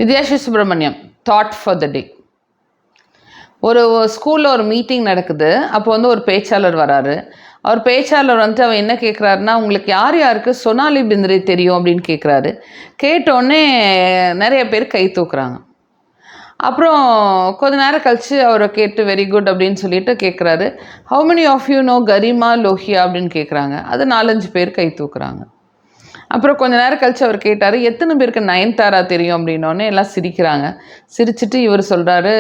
Vidyasri Subramaniam thought for the day. ஒரு ஸ்கூலில் ஒரு மீட்டிங் நடக்குது. அப்போ வந்து ஒரு பேச்சாளர் வராரு. அவர் பேச்சாளர் வந்துட்டு அவர் என்ன கேட்குறாருன்னா, உங்களுக்கு யார் யாருக்கு சோனாலி பிந்த்ரே தெரியும் அப்படின்னு கேட்குறாரு. கேட்டோடனே நிறைய பேர் கை தூக்குறாங்க. அப்புறம் கொஞ்ச நேரம் கழித்து அவரை கேட்டு வெரி குட் அப்படின்னு சொல்லிட்டு கேட்குறாரு, how many of you know Garima Lohia அப்படின்னு கேட்குறாங்க. அது 4-5 பேர் கை தூக்குறாங்க. அப்புறம் கொஞ்ச நேரம் கழித்து அவர் கேட்டார், எத்தனை பேருக்கு நயன்தாரா தெரியும் அப்படின்னோடனே எல்லாம் சிரிக்கிறாங்க. சிரிச்சுட்டு இவர் சொல்கிறாரு,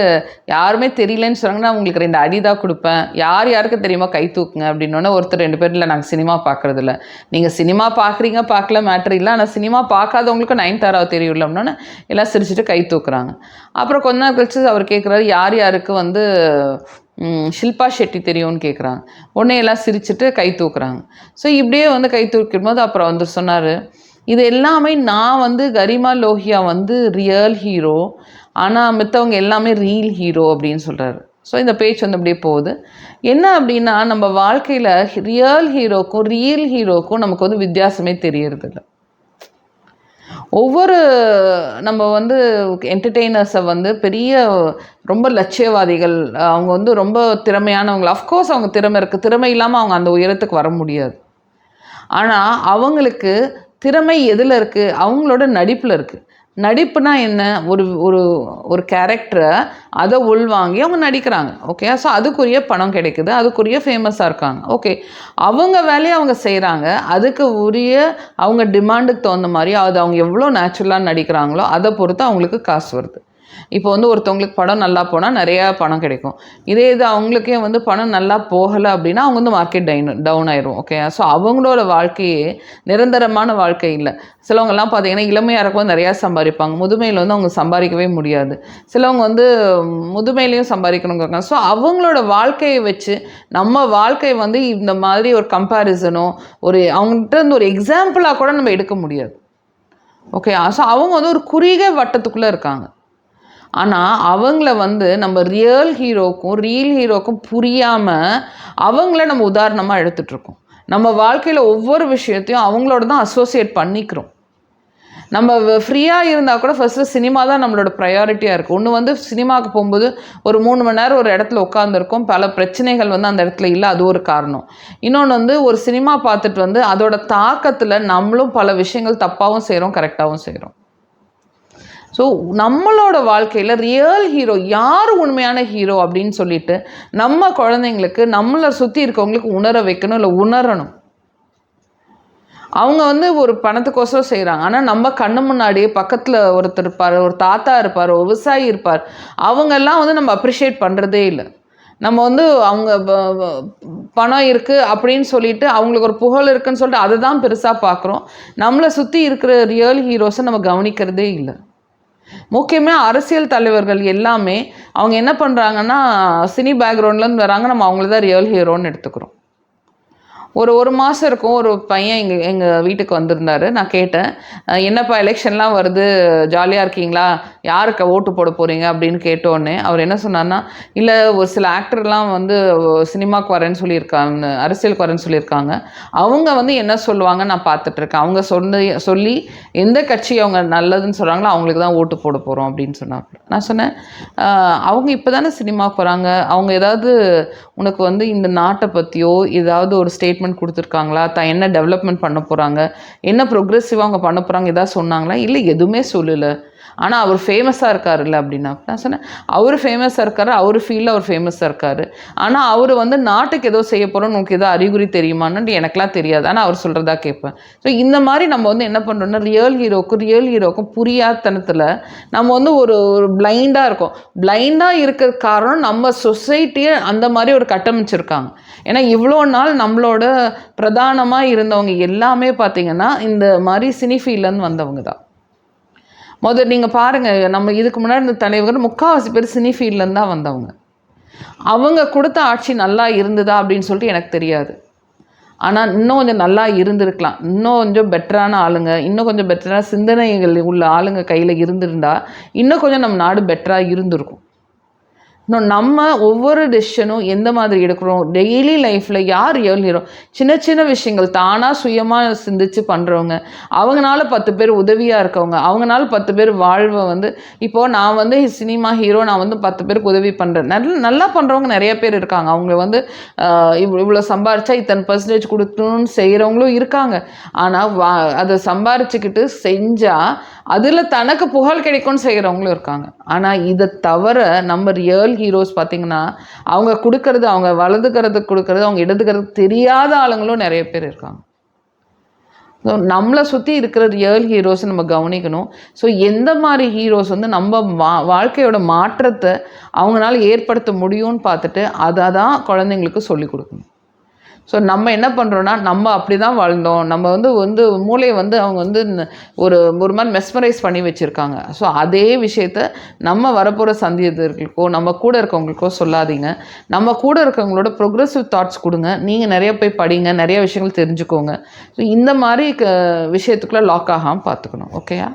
யாருமே தெரியலன்னு சொன்னாங்கன்னா உங்களுக்கு 2 அடி தான் கொடுப்பேன், யார் யாருக்கு தெரியுமா கை தூக்குங்க அப்படின்னோடனே ஒருத்தர் 2 பேர் இல்லை நாங்கள் சினிமா பார்க்குறதில்ல. நீங்கள் சினிமா பார்க்குறீங்க பார்க்கல மேட்ரு இல்லை, ஆனால் சினிமா பார்க்காதவங்களுக்கு நயன்தாராவை தெரியும்ல அப்படின்னோடனே எல்லாம் சிரிச்சுட்டு கை தூக்குறாங்க. அப்புறம் கொஞ்ச நேரம் கழிச்சு அவர் கேட்குறாரு, யார் யாருக்கு வந்து ஷில்பா ஷெட்டி தெரியும்னு கேட்குறாங்க. உடனே எல்லாம் சிரிச்சுட்டு கை தூக்குறாங்க. ஸோ இப்படியே வந்து கை தூக்கும் போது அப்புறம் வந்து சொன்னார், இது எல்லாமே நான் வந்து கரிமா லோஹியா வந்து ரியல் ஹீரோ, ஆனால் மித்தவங்க எல்லாமே ரீல் ஹீரோ அப்படின்னு சொல்கிறாரு. ஸோ இந்த பேச்சு வந்து அப்படியே போகுது. என்ன அப்படின்னா, நம்ம வாழ்க்கையில் ரியல் ஹீரோக்கும் ரியல் ஹீரோக்கும் நமக்கு வந்து வித்தியாசமே தெரியறதில்ல. ஒவ்வொரு நம்ம வந்து என்டர்டெய்னர்ஸை வந்து பெரிய ரொம்ப லட்சியவாதிகள், அவங்க வந்து ரொம்ப திறமையானவங்க. அஃப்கோர்ஸ் அவங்க திறமை இருக்குது, திறமை இல்லாமல் அவங்க அந்த உயரத்துக்கு வர முடியாது. ஆனால் அவங்களுக்கு திறமை எதில் இருக்குது? அவங்களோட நடிப்பில் இருக்குது. நடிப்புனா என்ன? ஒரு ஒரு ஒரு கேரக்டரை அதை உள்வாங்கி அவங்க நடிக்கிறாங்க. ஓகே, ஸோ அதுக்குரிய பணம் கிடைக்குது, அதுக்குரிய ஃபேமஸாக இருக்காங்க. ஓகே, அவங்க வேலையை அவங்க செய்கிறாங்க, அதுக்கு உரிய அவங்க டிமாண்டுக்கு தகுந்த மாதிரி அது அவங்க எவ்வளோ நேச்சுரலாக நடிக்கிறாங்களோ அதை பொறுத்து அவங்களுக்கு காசு வருது. இப்போ வந்து ஒருத்தவங்களுக்கு படம் நல்லா போனால் நிறையா பணம் கிடைக்கும். இதே இது அவங்களுக்கே வந்து பணம் நல்லா போகலை அப்படின்னா அவங்க வந்து மார்க்கெட் டவுன் ஆயிரும். ஓகே, ஸோ அவங்களோட வாழ்க்கையே நிரந்தரமான வாழ்க்கை இல்லை. சிலவங்கெல்லாம் பார்த்தீங்கன்னா இளமையாக இருக்கும்போது நிறையா சம்பாதிப்பாங்க, முதுமையில் வந்து அவங்க சம்பாதிக்கவே முடியாது. சிலவங்க வந்து முதுமையிலையும் சம்பாதிக்கணுங்கிறாங்க. ஸோ அவங்களோட வாழ்க்கையை வச்சு நம்ம வாழ்க்கை வந்து இந்த மாதிரி ஒரு கம்பேரிசனோ ஒரு அவங்ககிட்ட இருந்து ஒரு எக்ஸாம்பிளாக கூட நம்ம எடுக்க முடியாது. ஓகே, ஸோ அவங்க வந்து ஒரு குறுகிய வட்டத்துக்குள்ளே இருக்காங்க. ஆனால் அவங்கள வந்து நம்ம ரியல் ஹீரோக்கும் ரீல் ஹீரோக்கும் புரியாமல் அவங்கள நம்ம உதாரணமாக எடுத்துகிட்ருக்கோம். நம்ம வாழ்க்கையில் ஒவ்வொரு விஷயத்தையும் அவங்களோட தான் அசோசியேட் பண்ணிக்கிறோம். நம்ம ஃப்ரீயாக இருந்தால் கூட ஃபஸ்ட்டு சினிமா தான் நம்மளோட ப்ரையாரிட்டியாக இருக்குது. ஒன்று வந்து சினிமாவுக்கு போகும்போது ஒரு 3 மணி நேரம் ஒரு இடத்துல உட்காந்துருக்கோம், பல பிரச்சனைகள் வந்து அந்த இடத்துல இல்லை, அது ஒரு காரணம். இன்னொன்று வந்து ஒரு சினிமா பார்த்துட்டு வந்து அதோட தாக்கத்தில் நம்மளும் பல விஷயங்கள் தப்பாகவும் செய்கிறோம், கரெக்டாகவும் செய்கிறோம். ஸோ நம்மளோட வாழ்க்கையில் ரியல் ஹீரோ யார் உண்மையான ஹீரோ அப்படின்னு சொல்லிட்டு நம்ம குழந்தைங்களுக்கு நம்மளை சுற்றி இருக்கவங்களுக்கு உணர வைக்கணும், இல்லை உணரணும். அவங்க வந்து ஒரு பணத்துக்கோசரம் செய்கிறாங்க, ஆனால் நம்ம கண்ணு முன்னாடியே பக்கத்தில் ஒருத்தர் இருப்பார், ஒரு தாத்தா இருப்பார், ஒரு விவசாயி இருப்பார், அவங்கெல்லாம் வந்து நம்ம அப்ரிஷியேட் பண்ணுறதே இல்லை. நம்ம வந்து அவங்க பணம் இருக்குது அப்படின்னு சொல்லிட்டு அவங்களுக்கு ஒரு புகழ் இருக்குதுன்னு சொல்லிட்டு அதை தான் பெருசாக பார்க்குறோம். நம்மளை சுற்றி இருக்கிற ரியல் ஹீரோஸை நம்ம கவனிக்கிறதே இல்லை. முக்கியமாக அரசியல் தலைவர்கள் எல்லாமே அவங்க என்ன பண்ணுறாங்கன்னா, சினி பேக்ரவுண்ட்லேருந்து வராங்க, நம்ம அவங்கள தான் ரியல் ஹீரோன்னு எடுத்துக்கிறோம். ஒரு மாதம் இருக்கும், ஒரு பையன் எங்கள் வீட்டுக்கு வந்திருந்தார். நான் கேட்டேன், என்னப்பா எலெக்ஷன்லாம் வருது, ஜாலியாக இருக்கீங்களா, யாருக்கு ஓட்டு போட போகிறீங்க அப்படின்னு கேட்டோடனே அவர் என்ன சொன்னார்னா, இல்லை ஒரு சில ஆக்டர்லாம் வந்து சினிமாவுக்கு வரேன்னு சொல்லியிருக்காங்க, அரசியலுக்கு வரேன்னு சொல்லியிருக்காங்க, அவங்க வந்து என்ன சொல்லுவாங்க நான் பார்த்துட்ருக்கேன், அவங்க சொல்லி எந்த கட்சி அவங்க நல்லதுன்னு சொல்கிறாங்களோ அவங்களுக்கு தான் ஓட்டு போட போகிறோம் அப்படின்னு சொன்னாங்க. நான் சொன்னேன், அவங்க இப்போ தானே சினிமாவுக்கு வராங்க, அவங்க ஏதாவது உனக்கு வந்து இந்த நாட்டை பற்றியோ ஏதாவது ஒரு ஸ்டேட்மெண்ட் கொடுத்துருக்காங்களா, என்ன டெவலப்மெண்ட் பண்ண போகிறாங்க, என்ன ப்ரோக்ரெசிவாக அவங்க பண்ண போகிறாங்க, எதாவது சொன்னாங்களா? இல்லை, எதுவுமே சொல்லலை. ஆனால் அவர் ஃபேமஸாக இருக்காருல்ல அப்படின்னா நான் சொன்னேன், அவர் ஃபேமஸாக இருக்கார், அவர் ஃபீல்டில் அவர் ஃபேமஸாக இருக்கார், ஆனால் அவர் வந்து நாட்டுக்கு ஏதோ செய்ய போகிறோன்னு உங்களுக்கு ஏதோ அறிகுறி தெரியுமான்னு எனக்குலாம் தெரியாது, ஆனால் அவர் சொல்கிறதா கேட்பேன். ஸோ இந்த மாதிரி நம்ம வந்து என்ன பண்ணுறோம்னா, ரியல் ஹீரோக்கும் புரியாதனத்தில் நம்ம வந்து ஒரு பிளைண்டாக இருக்கோம். பிளைண்டாக இருக்கிற காரணம் நம்ம சொசைட்டியை அந்த மாதிரி ஒரு கட்டமைச்சிருக்காங்க. ஏன்னா இவ்வளோ நாள் நம்மளோட பிரதானமாக இருந்தவங்க எல்லாமே பார்த்திங்கன்னா இந்த மாதிரி சினி ஃபீல்ட்லேருந்து வந்தவங்க தான். முதல்ல நீங்கள் பாருங்கள், நம்ம இதுக்கு முன்னாடி இந்த தலைவர் 3/4 பேர் சினி ஃபீல்ட்லேருந்து தான் வந்தவங்க. அவங்க கொடுத்த ஆட்சி நல்லா இருந்ததா அப்படின்னு சொல்லிட்டு எனக்கு தெரியாது. ஆனால் இன்னும் கொஞ்சம் நல்லா இருந்திருக்கலாம், இன்னும் கொஞ்சம் பெட்டரான ஆளுங்க, இன்னும் கொஞ்சம் பெட்டரான சிந்தனைகள் உள்ள ஆளுங்க கையில் இருந்திருந்தால் இன்னும் கொஞ்சம் நம்ம நாடு பெட்டராக இருந்திருக்கும். இன்னும் நம்ம ஒவ்வொரு டெசிஷனும் எந்த மாதிரி எடுக்கிறோம், டெய்லி லைஃப்பில் யார் ரியல் ஹீரோ, சின்ன சின்ன விஷயங்கள் தானாக சுயமாக சிந்திச்சு பண்ணுறவங்க, அவங்களால 10 பேர் உதவியாக இருக்கவங்க, அவங்களால 10 பேர் வாழ்வை வந்து இப்போது நான் வந்து சினிமா ஹீரோ, நான் வந்து 10 பேருக்கு உதவி பண்ணுறேன், நல்லா பண்ணுறவங்க நிறைய பேர் இருக்காங்க. அவங்க வந்து இவ்வளோ சம்பாரிச்சா இத்தனை % கொடுக்கணும்னு செய்கிறவங்களும் இருக்காங்க. ஆனால் அதை சம்பாரிச்சுக்கிட்டு செஞ்சால் அதில் தனக்கு புகழ் கிடைக்கும்னு செய்கிறவங்களும் இருக்காங்க. ஆனால் இதை தவிர நம்ம ரியல் ஹீரோஸ் பார்த்திங்கன்னா, அவங்க கொடுக்கறது, அவங்க வலதுக்கிறதுக்கு கொடுக்கறது, அவங்க இடதுக்கிறதுக்கு தெரியாத ஆளுங்களும் நிறைய பேர் இருக்காங்க. ஸோ நம்மளை சுற்றி இருக்கிற ரியல் ஹீரோஸை நம்ம கவனிக்கணும். ஸோ எந்த மாதிரி ஹீரோஸ் வந்து நம்ம வாழ்க்கையோட மாற்றத்தை அவங்களால ஏற்படுத்த முடியும்னு பார்த்துட்டு அதை தான் குழந்தைங்களுக்கு சொல்லிக் கொடுக்கணும். ஸோ நம்ம என்ன பண்ணுறோன்னா, நம்ம அப்படி தான் வாழ்ந்தோம், நம்ம வந்து மூளையை வந்து அவங்க வந்து ஒரு மாதிரி மெஸ்மரைஸ் பண்ணி வச்சுருக்காங்க. ஸோ அதே விஷயத்த நம்ம வரப்போகிற சந்ததியர்களுக்கோ நம்ம கூட இருக்கவங்களுக்கோ சொல்லாதீங்க. நம்ம கூட இருக்கவங்களோட ப்ரொக்ரெசிவ் தாட்ஸ் கொடுங்க. நீங்கள் நிறைய போய் படிங்க, நிறைய விஷயங்கள் தெரிஞ்சுக்கோங்க. ஸோ இந்த மாதிரி விஷயத்துக்குள்ளே லாக் ஆகாமல் பார்த்துக்கணும். ஓகேயா?